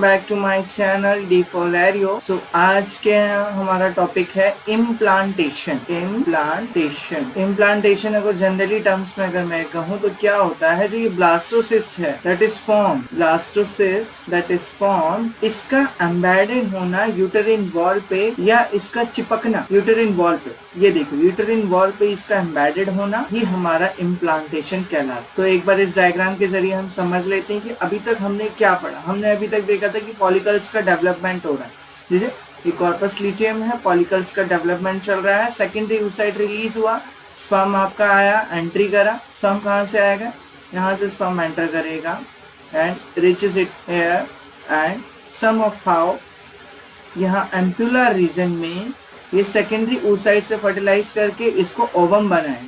Back to my channel D for लैरियो। So आज के हमारा टॉपिक है इम्प्लांटेशन। इम्प्लांटेशन अगर जनरली टर्म्स में अगर मैं कहूँ तो क्या होता है, जो ये ब्लास्टोसिस्ट है दैट इज फॉर्म, इसका एम्बेडेड होना यूटेरिन वॉल पे या इसका चिपकना यूटेरिन वॉल पे, ये देखो यूटेरिन वॉल पे इसका एम्बेडेड होना ही हमारा इम्प्लांटेशन कहलाता। तो एक बार इस डायग्राम के जरिए हम समझ लेते हैं कि अभी तक हमने क्या पढ़ा। हमने अभी तक देखा था कि फॉलिकल्स का डेवलपमेंट हो रहा है, ठीक है, ये कॉर्पस ल्यूटियम है, फॉलिकल्स का डेवलपमेंट चल रहा है, सेकेंडरी oocyte रिलीज हुआ, स्पर्म आपका आया, एंट्री करा, स्पर्म कहाँ से आएगा, यहाँ से स्पर्म एंटर करेगा and reaches it here and some of how यहाँ एम्पुलर रीजन में ये सेकेंडरी oocyte से फर्टिलाइज करके इसको ओवम बनाए।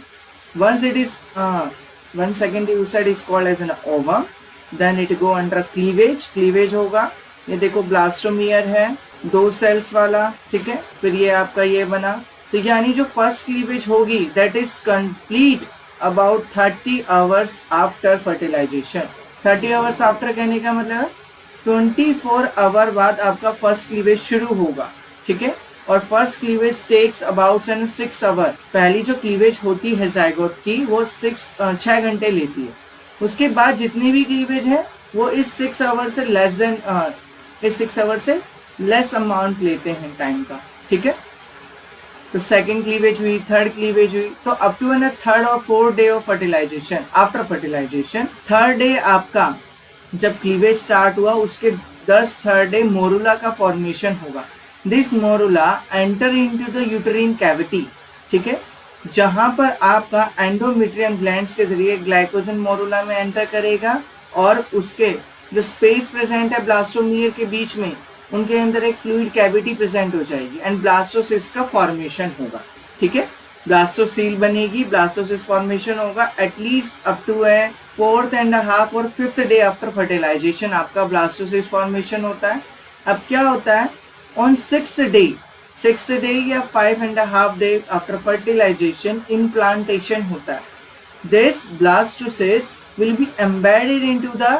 One secondary oocyte is called as an ovum, then it go under cleavage होगा। ये देखो ब्लास्टोमियर है, 2 सेल्स वाला, ठीक है, फिर ये आपका ये बना। तो यानी जो फर्स्ट क्लीवेज होगी that is complete about 30 hours after fertilization. 30 hours after कहने का मतलब है 24 आवर बाद आपका फर्स्ट क्लीवेज शुरू होगा, ठीक है। और first cleavage takes about 6 hour. पहली जो क्लीवेज होती है जायगोट की वो 6 घंटे लेती है। उसके बाद जितनी भी क्लीवेज है वो इस 6 आवर से लेस अमाउंट लेते हैं टाइम का, ठीक है। तो सेकेंड क्लीवेज हुई, थर्ड क्लीवेज हुई, तो अप टू एन थर्ड और 4th day of fertilization, after fertilization third day आपका जब क्लीवेज स्टार्ट हुआ उसके 3rd डे मोरुला का फॉर्मेशन होगा। This morula enter into the uterine cavity, ठीक है, जहां पर आपका एंडोमेट्रियम ग्लैंड्स के जरिए ग्लाइकोजन मोरुला में एंटर करेगा और उसके जो स्पेस प्रेजेंट है ब्लास्टोमियर के बीच में, उनके अंदर एक फ्लूइड कैविटी प्रेजेंट हो जाएगी एंड ब्लास्टोसिस्ट का फॉर्मेशन होगा, ठीक है। ब्लास्टोसील बनेगी, ब्लास्टोसिस्ट फॉर्मेशन होगा। At least up to 4th and a half और 5th डे आफ्टर फर्टिलाइजेशन आपका ब्लास्टोसिस्ट फॉर्मेशन होता है। अब क्या होता है, ऑन 6th डे या 5 and a half day after fertilization implantation होता है। This blastocyst will be embedded into the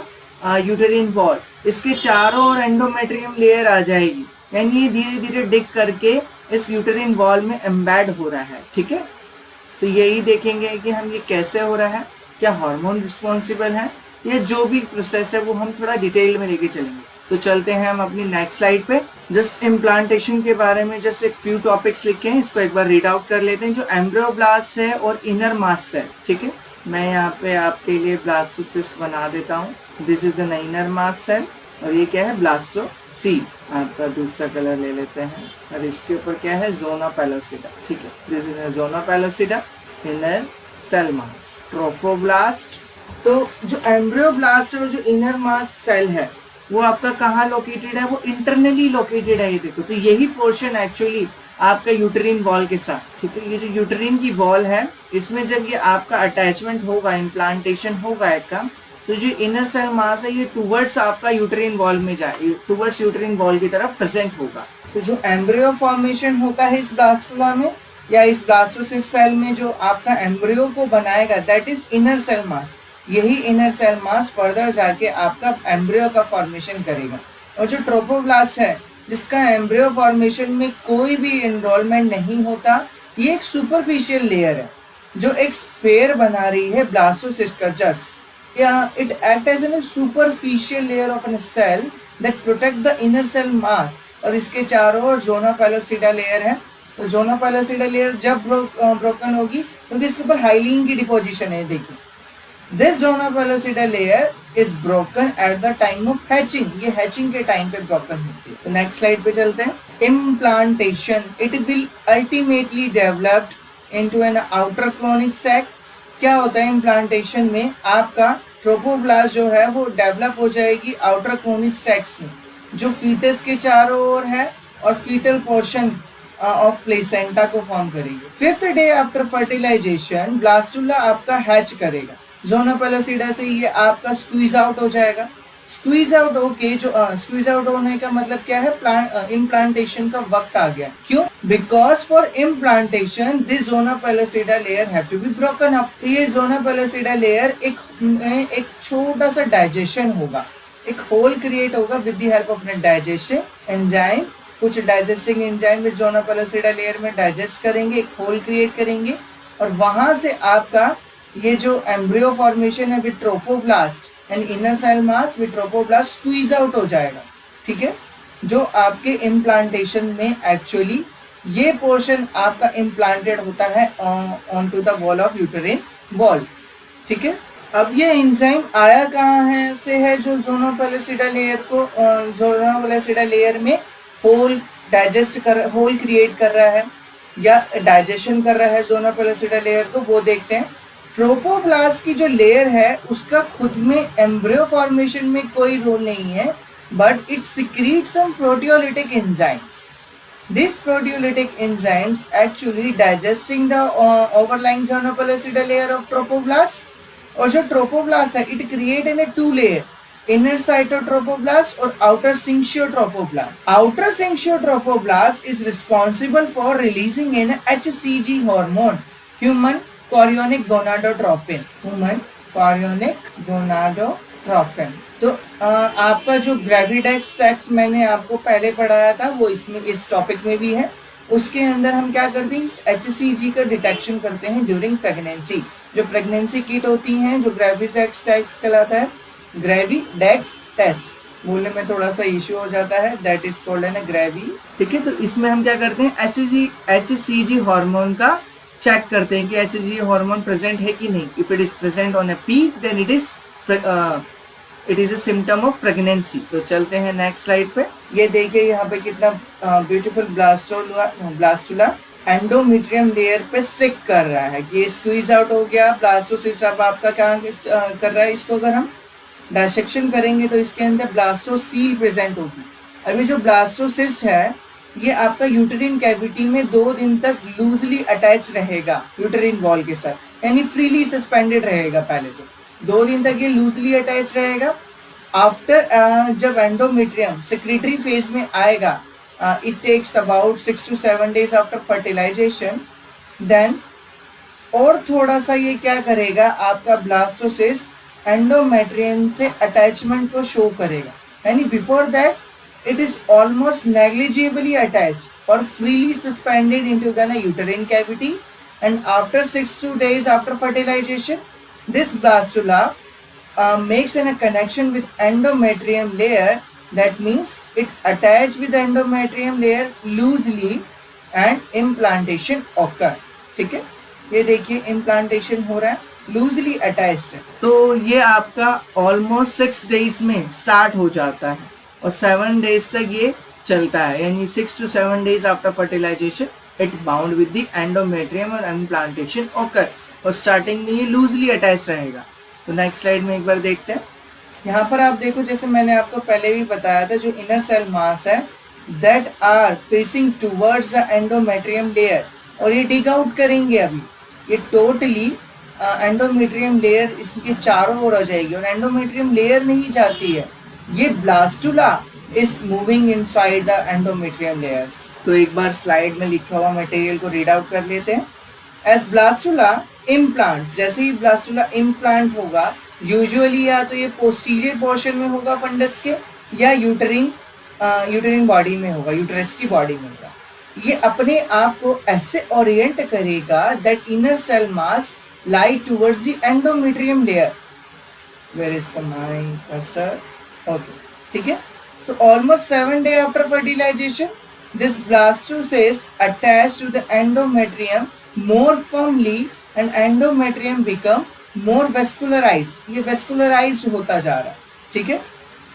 uterine wall. इसके चारों ओर एंडोमेट्रियम लेयर आ जाएगी, यानी ये धीरे धीरे डिग करके इस यूटेरिन वॉल में एम्बेड हो रहा है, ठीक है। तो यही देखेंगे कि हम ये कैसे हो रहा है, क्या हार्मोन रिस्पॉन्सिबल है, या जो भी प्रोसेस है वो हम थोड़ा डिटेल में लेके चलेंगे। तो चलते हैं हम अपनी नेक्स्ट स्लाइड पे। जस्ट इम्प्लांटेशन के बारे में जस्ट एक फ्यू टॉपिक्स लिखे हैं, इसको एक बार रीड आउट कर लेते हैं। जो एम्ब्रियोब्लास्ट है और इनर मास सेल, ठीक है, मैं यहाँ पे आपके लिए ब्लास्टोसिस्ट बना देता हूँ। This is an inner mass cell और ये क्या है, ब्लास्टोसील। आपका दूसरा कलर ले लेते हैं और इसके ऊपर क्या है, ज़ोना पेलोसिडा, ठीक है, this is zona pellucida, inner cell mass. Trophoblast, तो जो एम्ब्रियोब्लास्ट है और जो इनर मास सेल है वो आपका कहाँ लोकेटेड है, वो इंटरनली लोकेटेड है। ये देखो, तो यही पोर्शन एक्चुअली आपका यूटेरिन वॉल के साथ, ठीक है, ये जो यूटेरिन की वॉल है इसमें जब ये आपका अटैचमेंट होगा, इम्प्लांटेशन होगा एक का, तो जो इनर सेल मास है ये टूवर्ड्स आपका यूटेरिन वॉल में जाए, टूवर्ड्स यूटेरिन वॉल की तरफ प्रेजेंट होगा। तो जो एम्ब्रियो फॉर्मेशन होता है इस ब्लास्टुला में या इस ब्लास्टोसिस्ट सेल में, जो आपका एम्ब्रियो को बनाएगा that is inner cell mass. यही इनर सेल मास फर्दर जाके आपका एम्ब्रियो का फॉर्मेशन करेगा। और जो ट्रोफोब्लास्ट है जिसका एम्ब्रियो फॉर्मेशन में कोई भी इन्वॉल्वमेंट नहीं होता, ये एक सुपरफिशियल लेयर है जो एक स्फेयर बना रही है ब्लास्टोसिस्ट का जस्ट, या it act as an superficial layer of an cell that protect the inner cell mass. और इसके चारों ओर ज़ोना पेलोसिडा लेयर है। तो ज़ोना पेलोसिडा लेयर जब ब्रोकन होगी क्योंकि इसके ऊपर हाइलिन की डिपोजिशन है, देखिए this zona pellucida layer is broken at the time of hatching. ये हैचिंग के टाइम पे ब्रोकन होती है। तो नेक्स्ट स्लाइड पे चलते हैं। Implantation, it will ultimately developed into an outer chorionic sac. क्या होता है इम्प्लांटेशन में, आपका ट्रोफोब्लास्ट जो है वो डेवलप हो जाएगी आउटर क्लोनिक सैक्स में, जो फीटस के चारों ओर है और फीटल पोर्शन ऑफ प्लेसेंटा को फॉर्म करेगी। 5th day after fertilization blastula आपका हैच करेगा। ज़ोना पेलोसिडा से ये आपका स्क्वीज आउट हो जाएगा। स्क्वीज आउट होके जो स्क्वीज आउट होने का मतलब क्या है, इम्प्लांटेशन का वक्त आ गया। क्यों? Because for implantation this zona pellucida layer have to be broken up. ये ज़ोना पेलोसिडा लेयर एक छोटा सा डाइजेशन होगा एक होल क्रिएट होगा with the help of digestion enzyme, कुछ डाइजेस्टिंग एंजाइम इस जोना पेलोसिडा लेयर में डाइजेस्ट करेंगे, एक होल क्रिएट करेंगे और वहां से आपका ये जो एम्ब्रियो फॉर्मेशन है with trophoblast and inner cell mass with trophoblast squeeze out हो जाएगा, ठीक है, जो आपके इम्प्लांटेशन में एक्चुअली ये पोर्शन आपका इम्प्लांटेड होता है on to the wall of uterine wall, ठीक है। अब ये एंजाइम आया कहाँ है से है जो जोना पेलोसिडा लेयर को जोना पेलोसिडा लेयर में होल होल क्रिएट कर रहा है या डाइजेशन कर रहा है जोना पेलोसिडा लेयर को, वो देखते हैं। ट्रोपोब्लास्ट की जो लेयर है उसका खुद में एम्ब्रियो फॉर्मेशन में कोई रोल नहीं है, but it secretes some proteolytic enzymes. These proteolytic enzymes actually digesting the overlying zona pellucida layer of trophoblast. और जो trophoblast है, it create in a two layer, inner cytotrophoblast और outer syncytotrophoblast. Outer syncytotrophoblast is responsible for releasing an HCG hormone, human chorionic gonadotropin. Human chorionic gonadotropin. तो आपका जो ग्रेविडेक्स text मैंने आपको पहले पढ़ाया था वो इसमें इस टॉपिक में भी है, उसके अंदर हम क्या करते हैं, HCG का डिटेक्शन करते हैं ड्यूरिंग प्रेगनेंसी। जो प्रेगनेंसी किट होती हैं जो ग्रेविडेक्स टेक्स्ट कहलाता है, ग्रेविडेक्स टेस्ट बोलने में थोड़ा सा इश्यू हो जाता है, that is called an gravy, ठीक है। तो इसमें हम क्या करते हैं, HCG हार्मोन का चेक करते हैं कि HCG हार्मोन प्रेजेंट है कि नहीं। If it is present on a peak then it is a symptom of pregnancy. तो चलते हैं नेक्स्ट स्लाइड पे। ये देखिए यहाँ पे कितना ब्यूटीफुल ब्लास्टुला एंडोमेट्रियम लेयर पे स्टिक कर रहा है, ये स्क्वीज आउट हो गया। ब्लास्टोसिस्ट अब आपका क्या कर रहा है, इसको अगर हम डायसेक्शन करेंगे तो इसके अंदर ब्लास्टोसील प्रेजेंट होगी। अभी जो ब्लास्टोसिस्ट है ये आपका यूटेरिन कैविटी में 2 दिन तक लूजली अटैच रहेगा यूटेरिन वॉल के साथ, यानी फ्रीली सस्पेंडेड रहेगा। पहले तो 2 दिन तक ये लूजली अटैच रहेगा। आफ्टर जब एंडोमेट्रियम सेक्रेटरी फेज में आएगा, it takes about 6 to 7 days after fertilization, then और थोड़ा सा ये क्या करेगा, आपका ब्लास्टोसिस्ट एंडोमेट्रियम से अटैचमेंट को शो करेगा, यानी before that it is almost negligibly attached or freely suspended into the uterine cavity, and after 6 days after fertilization this blastula makes a connection with endometrium layer. That means it attached with the endometrium layer loosely and implantation occur, ठीक है। ये देखिए implantation हो रहा है, loosely attached है। तो ये आपका ऑलमोस्ट 6 days में स्टार्ट हो जाता है और 7 days तक ये चलता है, यानी 6 to 7 days after fertilization it bound with the endometrium और इम्प्लांटेशन ओकर, और स्टार्टिंग में ये लूजली अटैच रहेगा। तो नेक्स्ट स्लाइड में एक बार देखते हैं। यहाँ पर आप देखो, जैसे मैंने आपको पहले भी बताया था, जो इनर सेल मास है that are facing towards the endometrium layer, और ये डिग आउट करेंगे। अभी ये टोटली एंडोमेट्रियम लेयर इसके चारों ओर आ जाएगी और एंडोमेट्रियम लेयर नहीं जाती है, ये blastula is moving inside the endometrium layers. तो एक बार स्लाइड में लिखा हुआ मटेरियल को रीड आउट कर लेते हैं। एज ब्लास्टुला इम्प्लांट्स, जैसे ही ब्लास्टुला इम्प्लांट होगा, यूजुअली या तो ये पोस्टीरियर पोर्शन में होगा फंडस के, या यूटेरिन बॉडी में होगा, यूटेरस की बॉडी में होगा। ये अपने आप को ऐसे ओरिएंट करेगा that inner cell mass lie towards the endometrium layer. Where is the my cursor? Okay, ठीक है। तो almost 7 days after fertilization this blastocyst attached to the endometrium more firmly and endometrium become more vascularized, ये vascularized होता जा रहा है, ठीक है।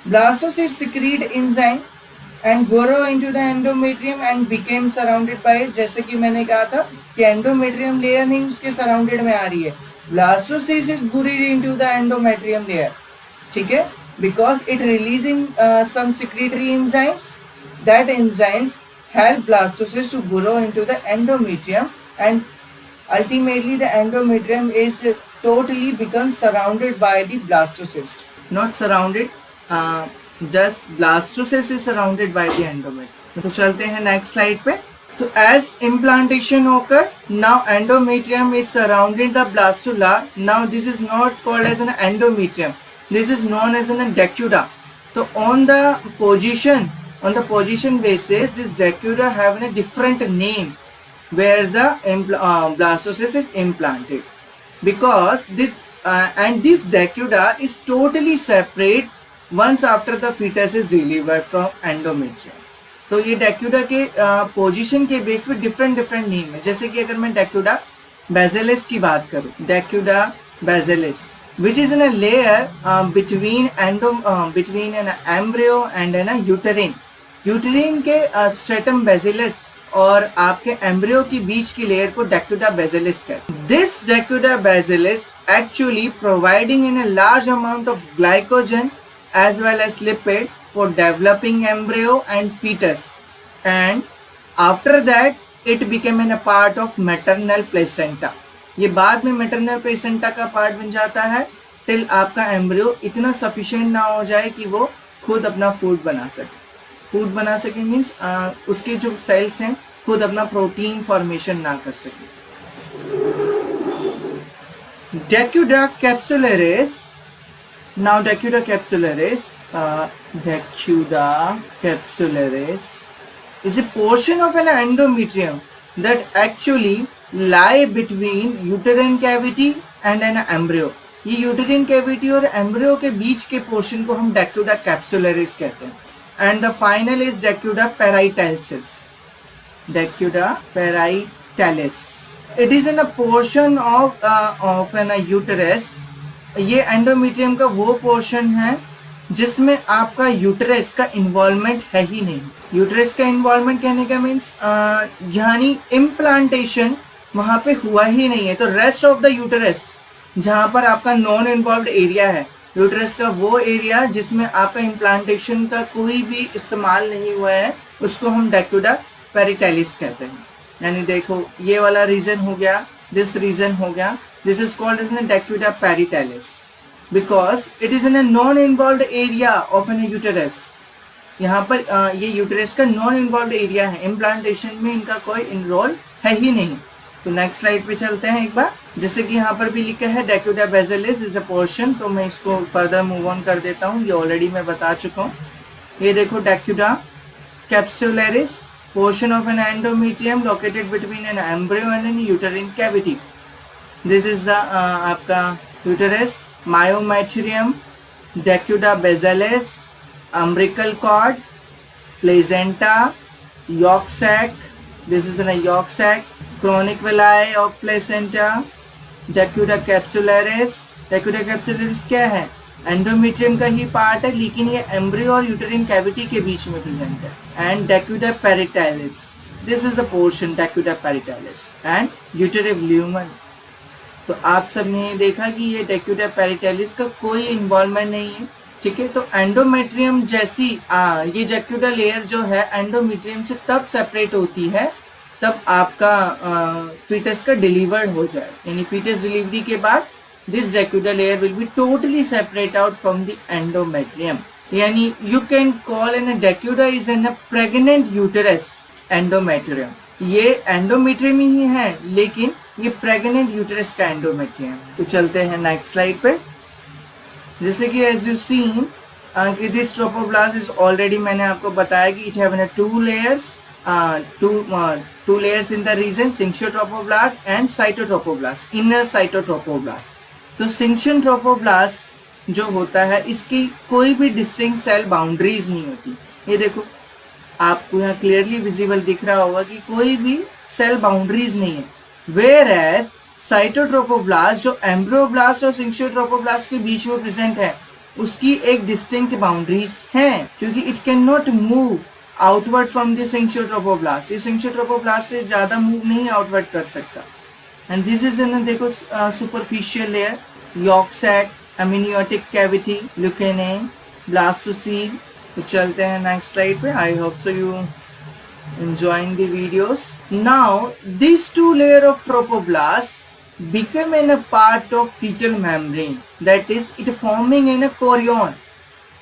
blastocyst secrete enzyme and burrow into the endometrium and became surrounded by it, जैसे कि मैंने कहा था कि endometrium layer नहीं उसके surrounded में आ रही है, blastocyst is buried into the endometrium layer, ठीक है, because it releasing some secretory enzymes. That enzymes help blastocyst to burrow into the endometrium, and ultimately the endometrium is totally becomes surrounded by the blastocyst. Not surrounded, just blastocyst is surrounded by the endometrium. तो चलते हैं next slide पे। तो as implantation occur, now endometrium is surrounding the blastula. Now this is not called as an endometrium. This is known as an decuda. तो on the position basis this Dacuda have a different name where the blastocyst is implanted, because this Dacuda is totally separate once after the fetus is delivered from endometrium. तो ये Dacuda के position के base पे different name है. जैसे कि अगर मैं Dacuda basilis की बात करूँ, Dacuda basilis which is in a layer between an embryo and a uterine के stratum basilis और आपके एम्ब्रियो की बीच की लेयर को Dacuda basilis कहते हैं. This Dacuda basilis actually providing in a large amount of glycogen as well as lipid for developing embryo and fetus, and after that it became a part of maternal placenta. ये बाद में maternal placenta का part बन जाता है till आपका embryo इतना sufficient ना हो जाए कि वो खुद अपना फूड बना सके मीन्स उसके जो सेल्स हैं खुद अपना प्रोटीन फॉर्मेशन ना कर सके. Dacuda capsularis. Now Dacuda capsularis is a portion of an endometrium that actually lie between uterine cavity and an embryo. ये यूटेरिन कैविटी और एम्ब्रियो के बीच के पोर्शन को हम Dacuda capsularis कहते हैं. And the final is Dacuda paritalis. It is in a portion of an uterus. ये endometrium का वो पोर्शन है जिसमें आपका यूटरस का इन्वॉल्वमेंट है ही नहीं. यूटरस का इन्वॉल्वमेंट कहने का मीन्स यानी इम्प्लांटेशन वहां पे हुआ ही नहीं है. तो रेस्ट ऑफ द यूटरस जहां पर आपका नॉन इन्वॉल्व्ड एरिया है, यूटरस का वो एरिया जिसमें आपका इम्प्लांटेशन का कोई भी इस्तेमाल नहीं हुआ है, उसको हम Dacuda paritalis कहते हैं. यानी देखो ये वाला रीजन हो गया, दिस रीजन हो गया. This is called as Dacuda paritalis because it is in a non involved area of an uterus. यहाँ पर ये यूटरस का नॉन इन्वॉल्व्ड एरिया है, इम्प्लांटेशन में इनका कोई इनरोल है ही नहीं. तो नेक्स्ट स्लाइड पे चलते हैं एक बार. जैसे कि यहाँ पर भी लिखा है Dacuda basilis is a portion, तो मैं इसको फर्दर मूव ऑन कर देता हूँ, ये ऑलरेडी मैं बता चुका हूँ. ये देखो Dacuda capsularis, portion of an endometrium located between an embryo and an uterine cavity. This is the आपका uterus, myometrium, Dacuda basilis, umbilical cord, placenta, yolk sac. This is the yolk sac, chronic villi of placenta, Dacuda capsularis. Dacuda capsularis क्या है? Endometrium का ही part है, लेकिन ये embryo और यूटेरिन cavity के बीच में प्रेजेंट है. And Dacuda paritalis, this is the portion Dacuda paritalis and uterine lumen. तो आप सब ने देखा कि ये Dacuda paritalis का कोई इन्वॉल्वमेंट नहीं है. ठीक है, तो एंडोमेट्रियम जैसी ये Dacuda लेयर जो है एंडोमेट्रियम से तब सेपरेट होती है तब आपका फीटस का डिलीवर्ड हो जाए. यानी फीटस डिलीवरी के बाद this Dacuda layer will be totally separate out from the endometrium. यानी you can call in a Dacuda is in a pregnant uterus endometrium. ये endometrium ही है लेकिन ये pregnant uterus का endometrium. तो चलते हैं नेक्स्ट स्लाइड पे. जैसे कि as you seen कि this trophoblast is already मैंने आपको बताया कि it have two layers, two layers in the region, syncytial trophoblast and cytotrophoblast, inner cytotrophoblast. तो सिंक्शन ट्रोफोब्लास्ट जो होता है इसकी कोई भी डिस्टिंक्ट सेल बाउंड्रीज नहीं होती. ये देखो आपको यहाँ क्लियरली विजिबल दिख रहा होगा कि कोई भी सेल बाउंड्रीज नहीं है. वेयर एज साइटोट्रोफोब्लास्ट जो एम्ब्रियोब्लास्ट और सिंक्शन ट्रोफोब्लास्ट के बीच में प्रेजेंट है उसकी एक डिस्टिंक्ट बाउंड्रीज है, क्योंकि it can not move outward from the syncytiotrophoblast. ये सिंक्शन ट्रोफोब्लास्ट से ज्यादा मूव नहीं आउटवर्ड कर सकता. एंड दिस इज एन देखो superficial layer, yolk sac, amniotic cavity, leucanine, blastocoel. तो चलते हैं नेक्स्ट स्लाइड पे. I hope so you enjoying the videos. Now these two layer of trophoblast become in a part of fetal membrane, that is it forming in a chorion.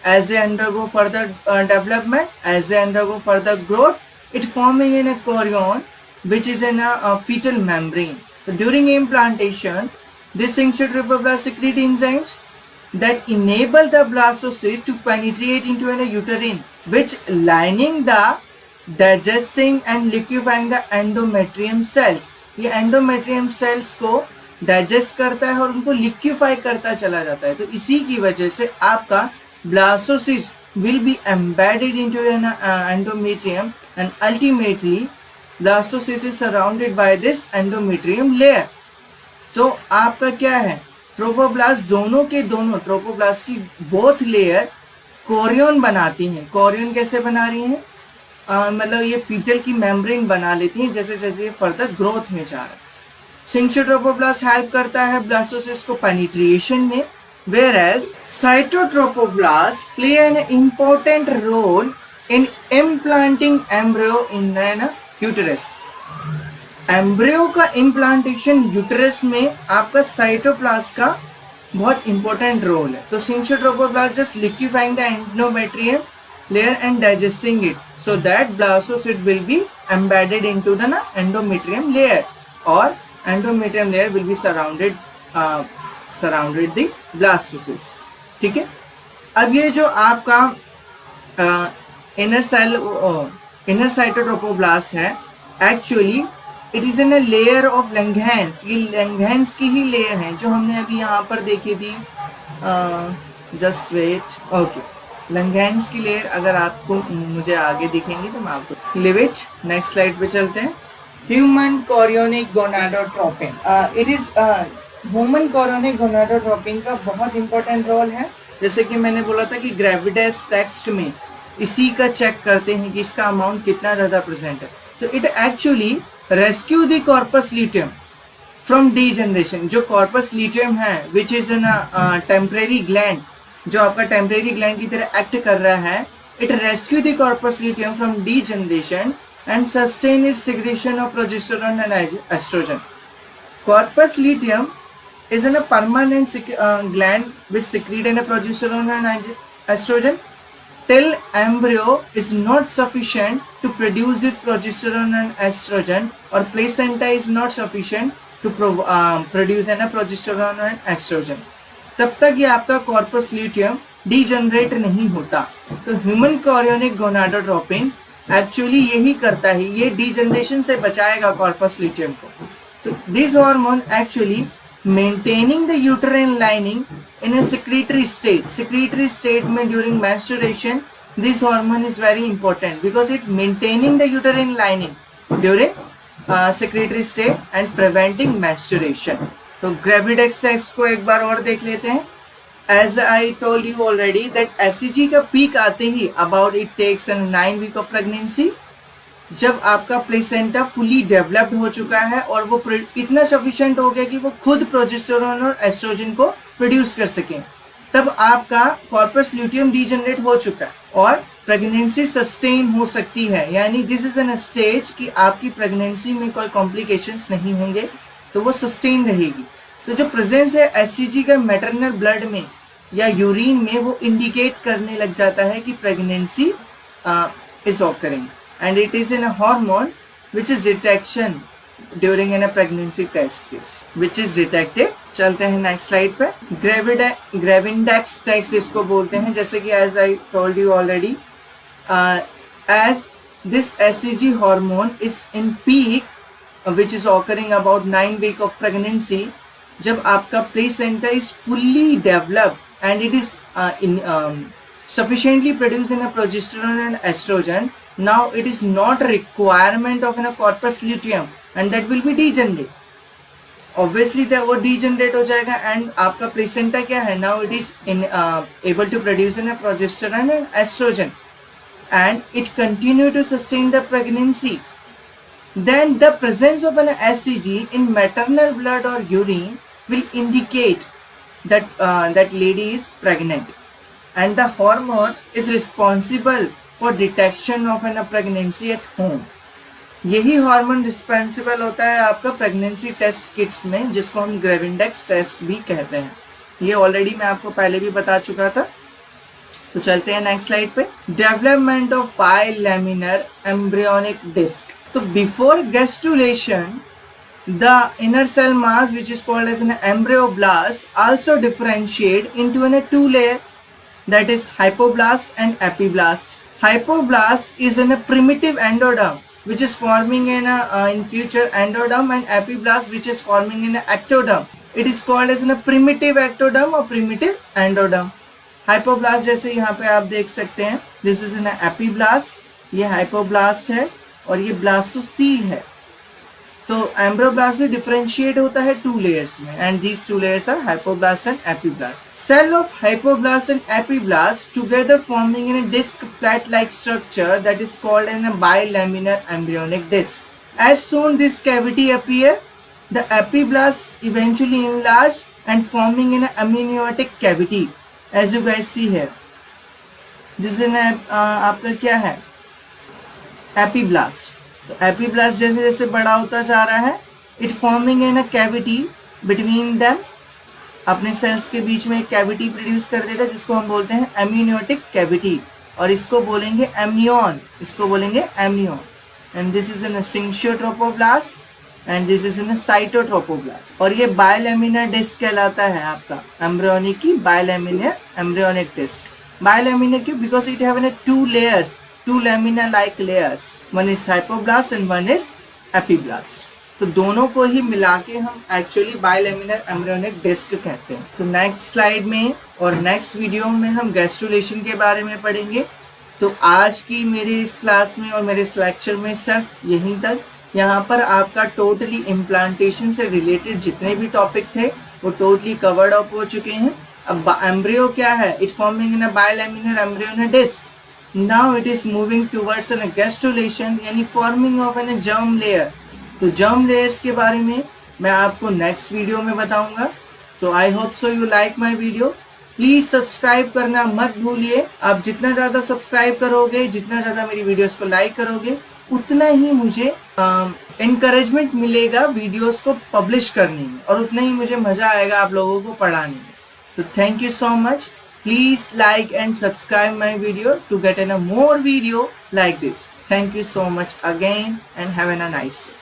As they undergo further development, as they undergo further growth, it forming in a chorion which is in a fetal membrane. So during implantation this syncytial trophoblast secrete enzymes that enable the blastocyst to penetrate into a uterine, which lining the digesting and liquefying the endometrium cells. ये endometrium cells को digest करता है और उनको liquefy करता चला जाता है। तो इसी की वजह से आपका blastocyst will be embedded into an endometrium and ultimately blastocyst is surrounded by this endometrium layer. तो आपका क्या है, ट्रोपोब्लास्ट दोनों के दोनों ट्रोपोब्लास्ट की बोथ लेयर कोरियन बनाती हैं। कोरियन कैसे बना रही हैं, मतलब ये फीटल की मेम्ब्रेन बना लेती हैं जैसे जैसे ये फर्दर ग्रोथ में जा रहा है। सिंक्शोट्रोपोब्लास्ट हेल्प करता है ब्लास्टोसिस्ट को पेनिट्रिएशन में, whereas cytotrophoblast play an important role in implanting embryo in an uterus. Embryo का इम्प्लांटेशन यूटेरस में आपका साइटोप्लास्ट का बहुत इंपॉर्टेंट रोल है। तो syncytiotrophoblast just liquefying the endometrium layer and digesting it so that blastocyst will be embedded into the endometrium layer or endometrium layer will be surrounded the blastocyst. ठीक है, अब ये जो आपका inner cytotrophoblast है, actually it is in a layer of Langerhans. ये Langerhans की ही layer है जो हमने अभी यहाँ पर देखी थी। जस्ट वेट, ओके, लंगेंस की लेयर अगर आपको मुझे आगे दिखेंगी तो मैं आपको लिव इट। नेक्स्ट स्लाइड पे चलते हैं। Human chorionic gonadotropin, it is human chorionic gonadotropin का बहुत इंपॉर्टेंट रोल है। जैसे कि मैंने बोला था कि ग्रेविडेस टेक्स्ट में इसी का चेक करते हैं कि इसका अमाउंट कितना ज़्यादा प्रेजेंट है। तो it actually rescue the corpus luteum from degeneration. जो कॉर्पस ल्यूटियम है which is an temporary gland, जो आपका टेम्परेरी ग्लैंड की तरह एक्ट कर रहा है, it rescue the corpus luteum from degeneration and sustain its secretion of progesterone and oestrogen. Corpus luteum is in a permanent gland which secrete in a progesterone and estrogen till embryo is not sufficient to produce this progesterone and estrogen, or placenta is not sufficient to produce a progesterone and estrogen. तब तक ये आपका corpus luteum degenerate नहीं होता। तो human chorionic gonadotropin actually यही करता है, ये डीजनरेशन से बचाएगा कॉर्पस ल्यूटियम को। तो this hormone actually maintaining the uterine lining in a secretory state में during menstruation, this hormone is very important because it maintaining the uterine lining during secretory state and preventing menstruation. तो ग्रेविडेक्स test को एक बार और देख लेते हैं। As I told you already that SCG का peak आते ही about it takes 9 week of pregnancy, जब आपका प्लेसेंटा फुली डेवलप्ड हो चुका है और वो इतना सफिशिएंट हो गया कि वो खुद प्रोजेस्टेरोन और एस्ट्रोजन को प्रोड्यूस कर सकें, तब आपका कॉर्पस ल्यूटियम डीजनरेट हो चुका है और प्रेगनेंसी सस्टेन हो सकती है। यानी दिस इज एन स्टेज कि आपकी प्रेगनेंसी में कोई कॉम्प्लिकेशंस नहीं होंगे, तो वो सस्टेन रहेगी। तो जो प्रेजेंस है एससीजी का मैटरनल ब्लड में या यूरिन में, वो इंडिकेट करने लग जाता है कि pregnancy is occurring, and it is in a hormone which is detection during in a pregnancy test case which is detected. चलते हैं नेक्स्ट स्लाइड पे। ग्रेविडेक्स टेस्ट इसको बोलते हैं, जैसे कि as I told you already, as this SCG hormone is in peak which is occurring about 9 week of pregnancy, जब आपका placenta is fully developed and it is sufficiently produced in a progesterone and estrogen, now it is not requirement of a corpus luteum and that will be degenerate. Obviously वो degenerate हो जाएगा and आपका placenta क्या है, now it is able to produce a progesterone and estrogen and it continue to sustain the pregnancy. Then the presence of an SCG in maternal blood or urine will indicate that that lady is pregnant, and the hormone is responsible for detection of a pregnancy at home. यही hormone responsible होता है आपका pregnancy test kits में, जिसको हम ग्रेविडेक्स test भी कहते हैं। ये ऑलरेडी मैं आपको पहले भी बता चुका था। तो चलते हैं नेक्स्ट स्लाइड पे। Development of bilaminar embryonic disc. तो before gastrulation the inner cell mass, which is called as an embryoblast, also differentiate into a two layer, that is hypoblast and epiblast. Hypoblast is in a primitive endoderm which is forming in future endoderm, and epiblast which is forming in ectoderm. It is called as a primitive ectoderm or primitive endoderm. Hypoblast जैसे यहाँ पे आप देख सकते हैं, this is N epiblast, ये hypoblast है और ये ब्लास्टोसील है। तो एम्ब्रोब्लास्ट भी डिफरेंशिएट होता है टू लेयर्स में, and these two layers are hypoblast and epiblast. Cell of hypoblast and epiblast together forming in a disc flat-like structure that is called a bilaminar embryonic disc. As soon this cavity appear, the epiblast eventually enlarge and forming in an amniotic cavity, as you guys see here. This is आपका क्या है, epiblast. तो epiblast जैसे जैसे बड़ा होता जा रहा है, it forming in a cavity between them, अपने सेल्स के बीच में एक कैविटी प्रोड्यूस कर देगा जिसको हम बोलते हैं एम्नियोटिक कैविटी, और इसको बोलेंगे एम्नियन, इसको बोलेंगे amnion. And this is an syncytiotrophoblast and this is an cytotrophoblast. और ये बायलैमिनर डिस्क कहलाता है आपका एम्ब्रियोनिक की बायलैमिनर एम्ब्रियोनिक डिस्क। बायलैमिनर क्यों? Because it have two layers, two laminar like layers, one is hypoblast and one is epiblast. तो दोनों को ही मिला के हम एक्चुअली बायलैमिनर एम्ब्रियोनिक डिस्क कहते हैं। तो नेक्स्ट स्लाइड में और नेक्स्ट वीडियो में हम गैस्ट्रुलेशन के बारे में पढ़ेंगे। तो आज की मेरी इस क्लास में और मेरे इस लेक्चर में सिर्फ यहीं तक। यहाँ पर आपका टोटली इम्प्लांटेशन से रिलेटेड जितने भी टॉपिक थे वो टोटली कवर्ड अप हो चुके हैं। अब एम्ब्रियो क्या है? It forming in a bilaminar embryonic disc. Now it is moving towards an gastrulation, यानी forming of an germ layer. तो जर्म लेयर्स के बारे में मैं आपको नेक्स्ट वीडियो में बताऊंगा। तो I hope so you like my video. Please subscribe करना मत भूलिए। आप जितना ज़्यादा सब्सक्राइब करोगे, जितना ज़्यादा मेरी वीडियोस को लाइक करोगे, उतना ही मुझे इनकरेजमेंट मिलेगा वीडियोस को पब्लिश करने में, और उतना ही मुझे मज़ा आएगा आप लोगों को पढ़ाने में। तो thank you so much. Please like and subscribe my video to get an a more video like this. Thank you so much again and have a nice day.